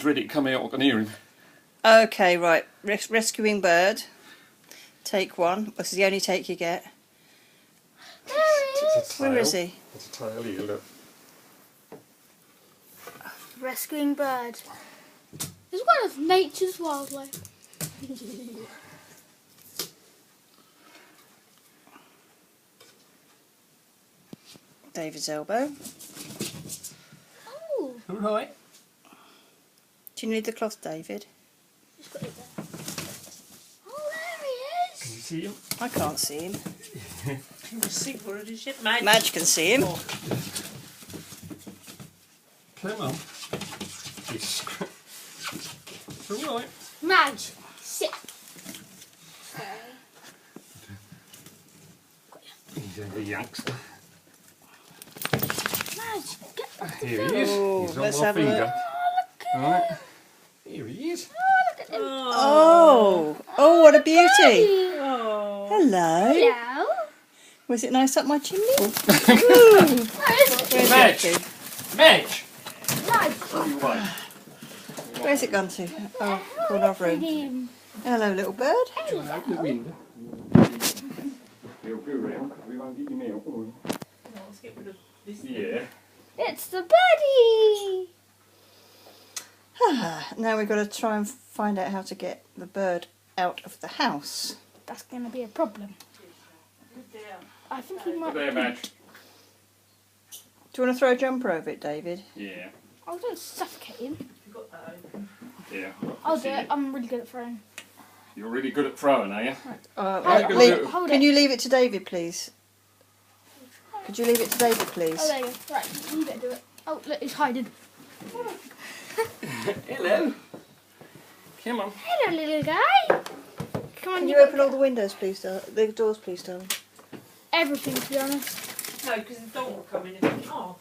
ready to come out, I can hear him. Okay, right. Rescuing bird. Take one. This is the only take you get. There he is. Where is he? There's a tail here, look. Rescuing bird. He's one of nature's wildlife. David's elbow. Oh, Alright. Do you need the cloth, David? he's got it there. Oh, there he Can you is. see him? I can't see him. Madge. Madge can see him. Come on. Alright. Madge, sit. He's a youngster. Madge, get off the Here he is. Oh, He's on let's my have a finger. look. Right. Here he is. Look at him. Oh, oh, what a beauty. Oh. Hello. Hello. Was it nice up my chimney? Ooh. Where's Where's Madge. it Madge! Madge? Where's it gone to? Oh, corner of room. Him. Hello, little bird. Do you want to open the window? He'll go round because we won't get him out, will we? Let's get rid of this. Yeah. It's the birdie. Now we've got to try and find out how to get the bird out of the house. That's going to be a problem. I think he might. There, Madge. Do you want to throw a jumper over it, David? Yeah. I was going to suffocate him. You've got that open. Yeah. I'll do it. I'm really good at throwing. You're really good at throwing, are you? Hold Can it. you leave it to David, please? Could you leave it to David, please? Oh, there you go. Right, you better do it. Oh, look, he's hiding. Hello. Come on. Hello, little guy. Come on, Can you gotta open all the windows, please, the doors, please, darling? everything, to be honest. No, because the dog will come in and oh.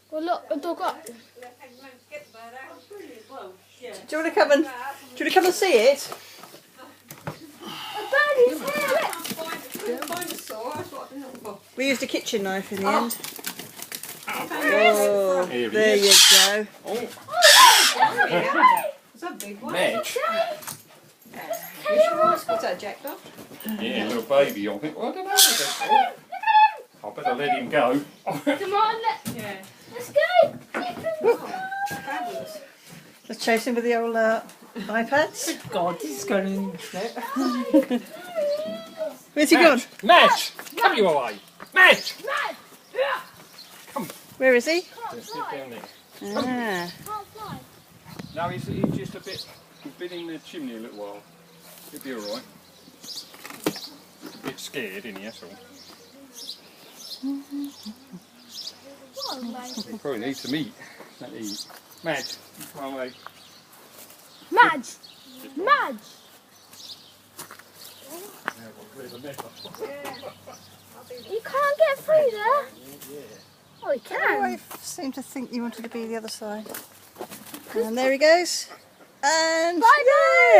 Well, look, the dog up. Well, yeah. Do you want to come and see it? A birdie's here. Look. We used a kitchen knife in the end. There he is. Oh, Here he there you is. go. Oh, It's a big one. Madge. What's that, Jack dog? Yeah, little baby, I think. Well, I don't know. I better let him go. Come on, Yeah. let's go. Fabulous. Let's chase him with the old iPads. God, this is going in there. Where's he gone? Madge! Come you away! Madge! Where is he? Can't Sit fly. down there. Ah. Can't fly. No, he's just a bit. He's been in the chimney a little while. He'll be alright. A bit scared, isn't he? That's all. Wildlife. He probably needs some eat. Let eat. Madge, come away. Madge. Madge. You can't get through there. Oh, you Oh, can. I seem to think you wanted to be the other side. And there he goes. And Bye-bye. yay!